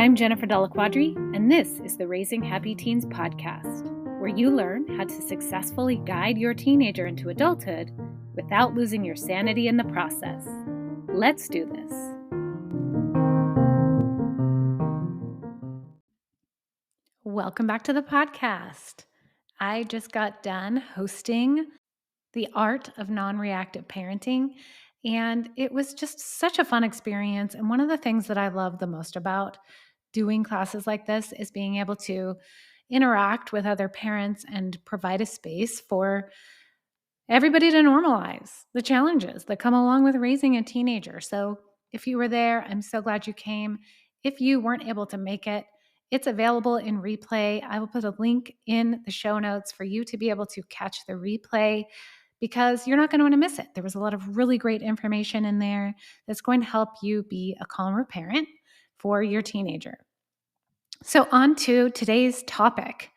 I'm Jennifer Della Quadri, and this is the Raising Happy Teens podcast, where you learn how to successfully guide your teenager into adulthood without losing your sanity in the process. Let's do this. Welcome back to the podcast. I just got done hosting The Art of Non-Reactive Parenting, and it was just such a fun experience. And one of the things that I love the most about doing classes like this is being able to interact with other parents and provide a space for everybody to normalize the challenges that come along with raising a teenager. So if you were there, I'm so glad you came. If you weren't able to make it, it's available in replay. I will put a link in the show notes for you to be able to catch the replay because you're not going to want to miss it. There was a lot of really great information in there that's going to help you be a calmer parent for your teenager. So on to today's topic.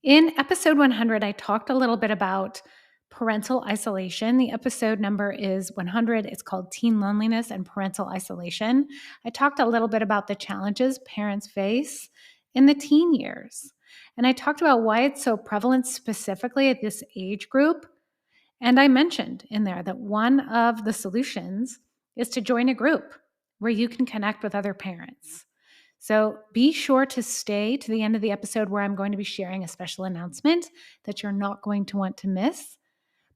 In episode 100, I talked a little bit about parental isolation. The episode number is 100. It's called Teen Loneliness and Parental Isolation. I talked a little bit about the challenges parents face in the teen years. And I talked about why it's so prevalent specifically at this age group. And I mentioned in there that one of the solutions is to join a group where you can connect with other parents. So be sure to stay to the end of the episode where I'm going to be sharing a special announcement that you're not going to want to miss.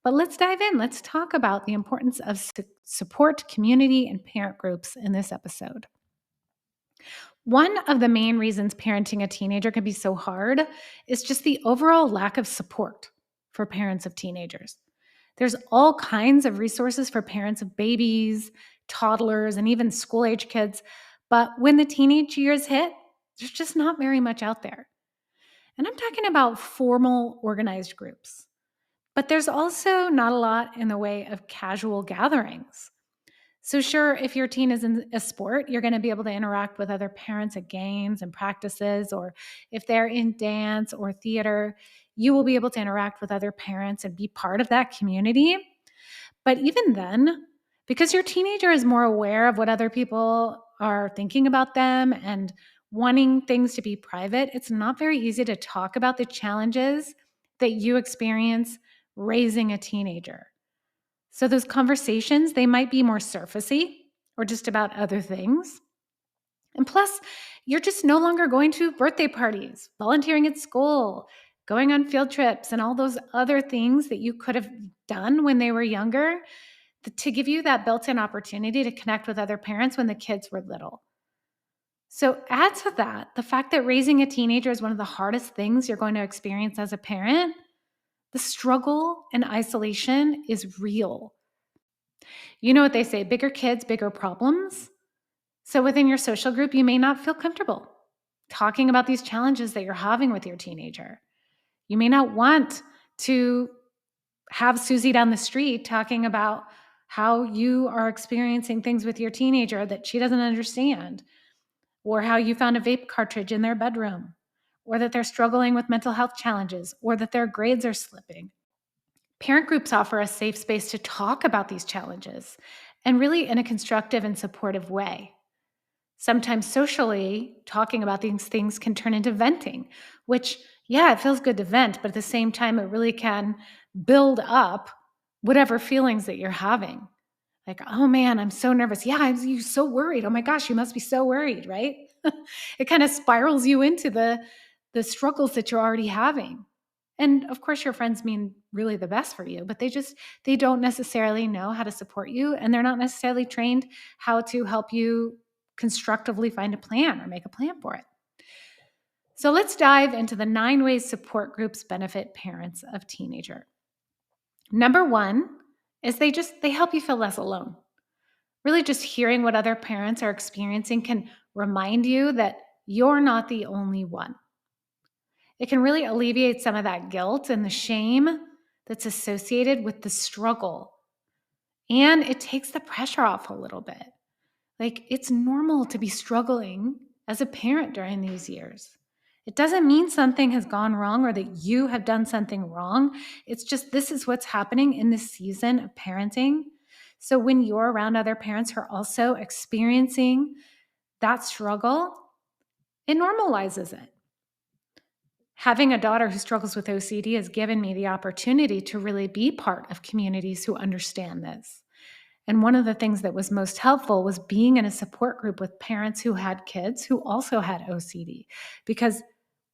But let's dive in. Let's talk about the importance of support community and parent groups in this episode. One of the main reasons parenting a teenager can be so hard is just the overall lack of support for parents of teenagers. There's all kinds of resources for parents of babies, toddlers, and even school-age kids. But when the teenage years hit, there's just not very much out there. And I'm talking about formal, organized groups. But there's also not a lot in the way of casual gatherings. So sure, if your teen is in a sport, you're going to be able to interact with other parents at games and practices, or if they're in dance or theater, you will be able to interact with other parents and be part of that community. But even then, because your teenager is more aware of what other people are thinking about them and wanting things to be private, it's not very easy to talk about the challenges that you experience raising a teenager. So those conversations, they might be more surfacey or just about other things. And plus, you're just no longer going to birthday parties, volunteering at school, going on field trips, and all those other things that you could have done when they were younger to give you that built-in opportunity to connect with other parents when the kids were little. So add to that the fact that raising a teenager is one of the hardest things you're going to experience as a parent. The struggle and isolation is real. You know what they say, bigger kids, bigger problems. So within your social group, you may not feel comfortable talking about these challenges that you're having with your teenager. You may not want to have Susie down the street talking about how you are experiencing things with your teenager that she doesn't understand, or how you found a vape cartridge in their bedroom, or that they're struggling with mental health challenges, or that their grades are slipping. Parent groups offer a safe space to talk about these challenges, and really in a constructive and supportive way. Sometimes socially, talking about these things can turn into venting, which, yeah, it feels good to vent, but at the same time, it really can build up whatever feelings that you're having. Like, oh man, I'm so nervous. Yeah, I'm so worried. Oh my gosh, you must be so worried, right? It kind of spirals you into the struggles that you're already having. And of course, your friends mean really the best for you, but they don't necessarily know how to support you, and they're not necessarily trained how to help you constructively find a plan or make a plan for it. So let's dive into the 9 ways support groups benefit parents of teenager. Number 1 is they help you feel less alone. Really just hearing what other parents are experiencing can remind you that you're not the only one. It can really alleviate some of that guilt and the shame that's associated with the struggle. And it takes the pressure off a little bit. Like, it's normal to be struggling as a parent during these years. It doesn't mean something has gone wrong or that you have done something wrong. It's just this is what's happening in this season of parenting. So when you're around other parents who are also experiencing that struggle, It normalizes it. Having a daughter who struggles with OCD has given me the opportunity to really be part of communities who understand this. And one of the things that was most helpful was being in a support group with parents who had kids who also had OCD. Because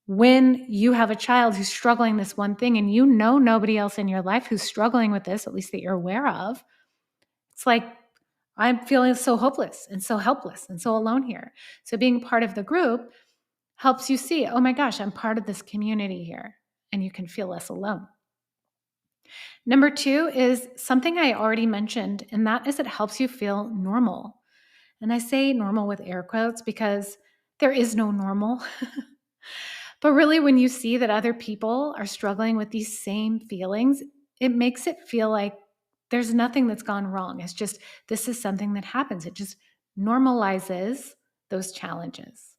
when you have a child who's struggling this one thing and you know nobody else in your life who's struggling with this, at least that you're aware of, it's like, I'm feeling so hopeless and so helpless and so alone here. So being part of the group helps you see, oh my gosh, I'm part of this community here, and you can feel less alone. Number 2 is something I already mentioned, and that is it helps you feel normal. And I say normal with air quotes because there is no normal. But really, when you see that other people are struggling with these same feelings, it makes it feel like there's nothing that's gone wrong. It's just, this is something that happens. It just normalizes those challenges.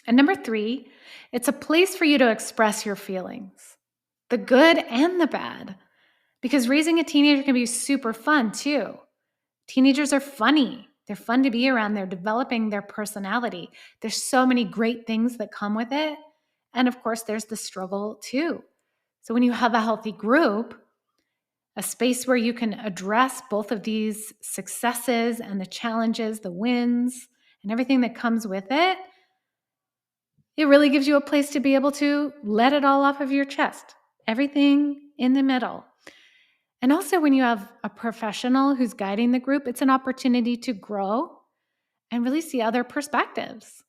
And number 3, it's a place for you to express your feelings, the good and the bad, because raising a teenager can be super fun too. Teenagers are funny. They're fun to be around. They're developing their personality. There's so many great things that come with it. And of course, there's the struggle too. So when you have a healthy group, a space where you can address both of these successes and the challenges, the wins, and everything that comes with it, it really gives you a place to be able to let it all off of your chest, everything in the middle. And also, when you have a professional who's guiding the group, it's an opportunity to grow and really see other perspectives.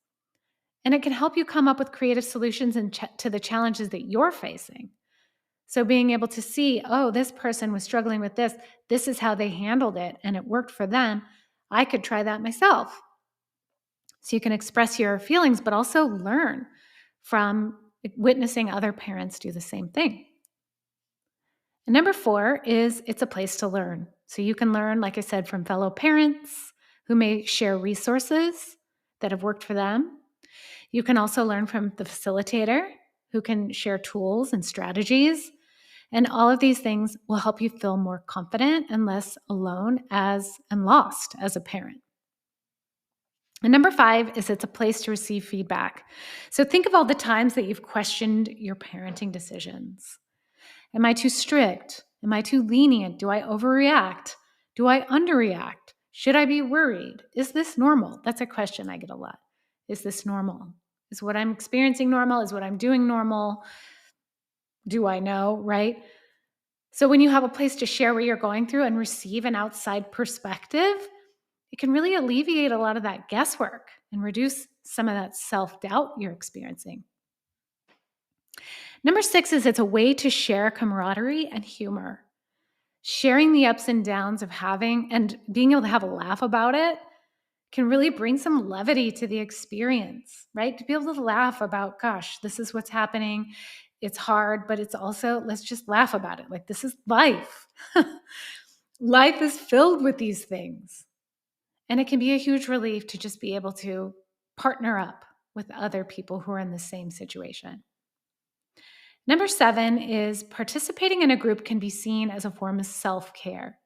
And it can help you come up with creative solutions to the challenges that you're facing. So, being able to see, oh, this person was struggling with this, this is how they handled it, and it worked for them. I could try that myself. So, you can express your feelings, but also learn from witnessing other parents do the same thing. And number 4 is it's a place to learn. So you can learn, like I said, from fellow parents who may share resources that have worked for them. You can also learn from the facilitator who can share tools and strategies. And all of these things will help you feel more confident and less alone and lost as a parent. And number 5 is it's a place to receive feedback. So think of all the times that you've questioned your parenting decisions. Am I too strict? Am I too lenient? Do I overreact? Do I underreact? Should I be worried? Is this normal? That's a question I get a lot. Is this normal? Is what I'm experiencing normal? Is what I'm doing normal? Do I know, right? So when you have a place to share what you're going through and receive an outside perspective, it can really alleviate a lot of that guesswork and reduce some of that self-doubt you're experiencing. Number 6 is it's a way to share camaraderie and humor. Sharing the ups and downs of having and being able to have a laugh about it can really bring some levity to the experience, right? To be able to laugh about, gosh, this is what's happening. It's hard, but it's also, let's just laugh about it. Like, this is life. Life is filled with these things. And it can be a huge relief to just be able to partner up with other people who are in the same situation. Number 7 is participating in a group can be seen as a form of self-care.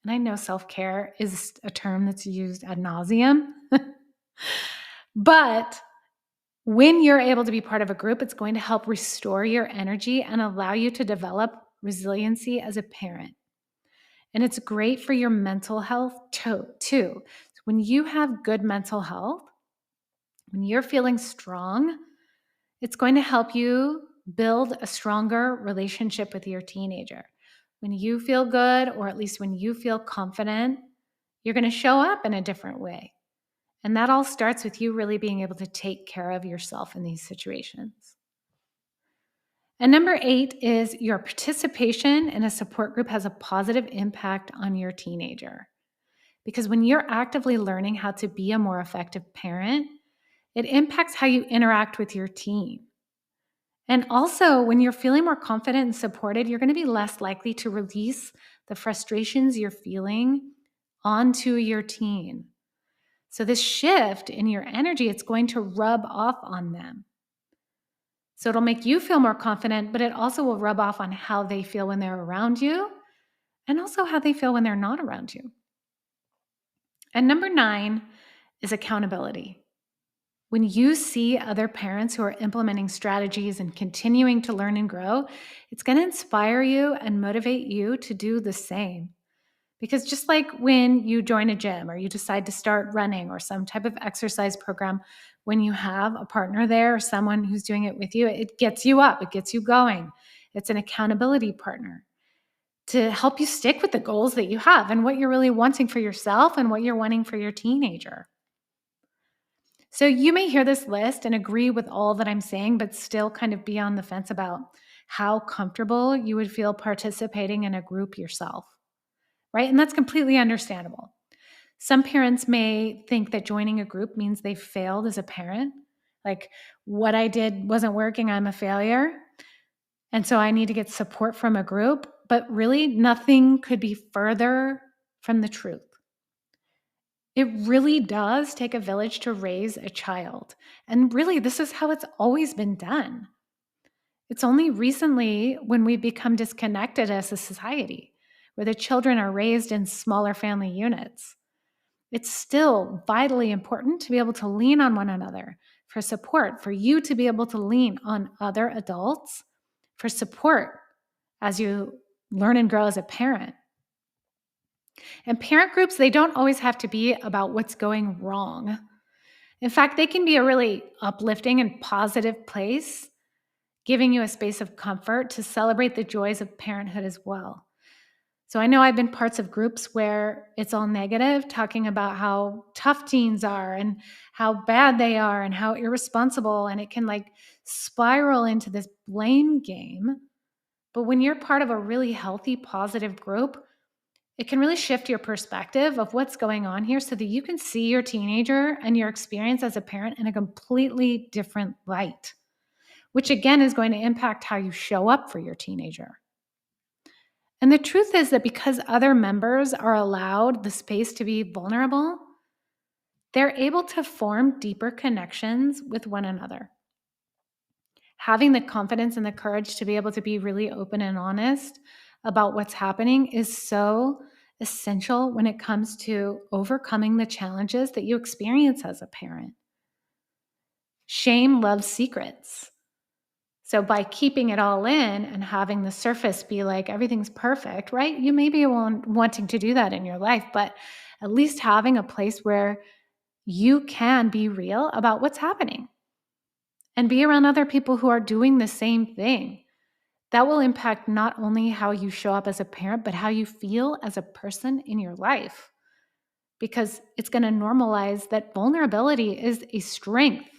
And I know self-care is a term that's used ad nauseum. But when you're able to be part of a group, it's going to help restore your energy and allow you to develop resiliency as a parent. And it's great for your mental health too. So when you have good mental health, when you're feeling strong, it's going to help you build a stronger relationship with your teenager. When you feel good, or at least when you feel confident, you're going to show up in a different way. And that all starts with you really being able to take care of yourself in these situations. And number 8 is your participation in a support group has a positive impact on your teenager. Because when you're actively learning how to be a more effective parent, it impacts how you interact with your teen. And also, when you're feeling more confident and supported, you're going to be less likely to release the frustrations you're feeling onto your teen. So this shift in your energy, it's going to rub off on them. So it'll make you feel more confident, but it also will rub off on how they feel when they're around you and also how they feel when they're not around you. And number 9 is accountability. When you see other parents who are implementing strategies and continuing to learn and grow, it's going to inspire you and motivate you to do the same. Because just like when you join a gym or you decide to start running or some type of exercise program, when you have a partner there or someone who's doing it with you, it gets you up, it gets you going. It's an accountability partner to help you stick with the goals that you have and what you're really wanting for yourself and what you're wanting for your teenager. So you may hear this list and agree with all that I'm saying, but still kind of be on the fence about how comfortable you would feel participating in a group yourself, right? And that's completely understandable. Some parents may think that joining a group means they failed as a parent. Like, what I did wasn't working, I'm a failure. And so I need to get support from a group. But really, nothing could be further from the truth. It really does take a village to raise a child. And really, this is how it's always been done. It's only recently when we've become disconnected as a society, where the children are raised in smaller family units. It's still vitally important to be able to lean on one another for support, for you to be able to lean on other adults for support as you learn and grow as a parent. And parent groups, they don't always have to be about what's going wrong. In fact, they can be a really uplifting and positive place, giving you a space of comfort to celebrate the joys of parenthood as well. So I know I've been parts of groups where it's all negative, talking about how tough teens are and how bad they are and how irresponsible, and it can like spiral into this blame game. But when you're part of a really healthy, positive group, it can really shift your perspective of what's going on here so that you can see your teenager and your experience as a parent in a completely different light, which again is going to impact how you show up for your teenager. And the truth is that because other members are allowed the space to be vulnerable, they're able to form deeper connections with one another. Having the confidence and the courage to be able to be really open and honest about what's happening is so essential when it comes to overcoming the challenges that you experience as a parent. Shame loves secrets. So by keeping it all in and having the surface be like everything's perfect, right? You may be wanting to do that in your life, but at least having a place where you can be real about what's happening and be around other people who are doing the same thing. That will impact not only how you show up as a parent, but how you feel as a person in your life, because it's going to normalize that vulnerability is a strength.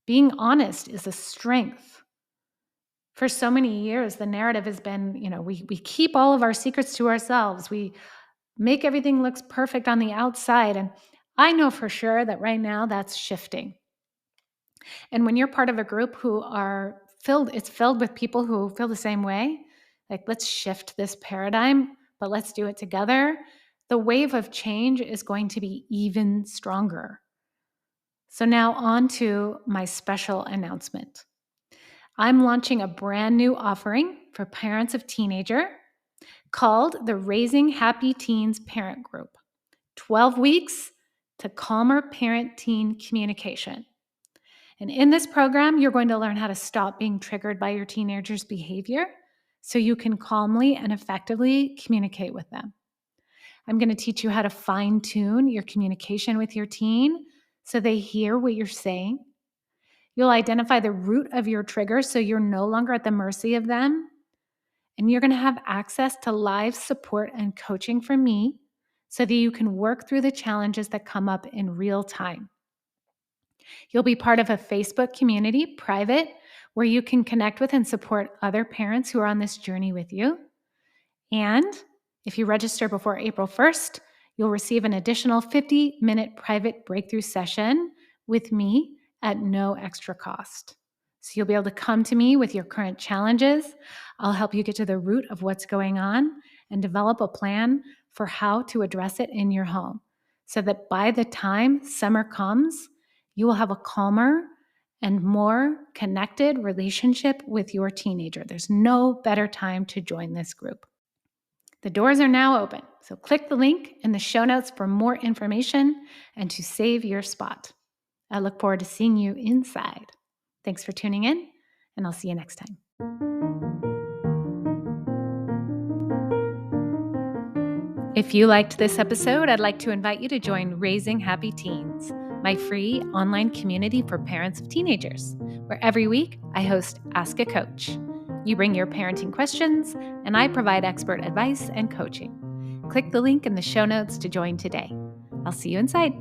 Being honest is a strength. For so many years, the narrative has been, we keep all of our secrets to ourselves. We make everything looks perfect on the outside. And I know for sure that right now that's shifting. And when you're part of a group who are it's filled with people who feel the same way, like let's shift this paradigm, but let's do it together. The wave of change is going to be even stronger. So now on to my special announcement. I'm launching a brand new offering for parents of teenager called the Raising Happy Teens Parent Group. 12 weeks to calmer parent-teen communication. And in this program, you're going to learn how to stop being triggered by your teenager's behavior so you can calmly and effectively communicate with them. I'm going to teach you how to fine-tune your communication with your teen so they hear what you're saying. You'll identify the root of your trigger so you're no longer at the mercy of them. And you're going to have access to live support and coaching from me so that you can work through the challenges that come up in real time. You'll be part of a Facebook community, private, where you can connect with and support other parents who are on this journey with you. And if you register before April 1st, you'll receive an additional 50-minute private breakthrough session with me at no extra cost. So you'll be able to come to me with your current challenges. I'll help you get to the root of what's going on and develop a plan for how to address it in your home so that by the time summer comes, you will have a calmer and more connected relationship with your teenager. There's no better time to join this group. The doors are now open, so click the link in the show notes for more information and to save your spot. I look forward to seeing you inside. Thanks for tuning in, and I'll see you next time. If you liked this episode, I'd like to invite you to join Raising Happy Teens, my free online community for parents of teenagers, where every week I host Ask a Coach. You bring your parenting questions, and I provide expert advice and coaching. Click the link in the show notes to join today. I'll see you inside.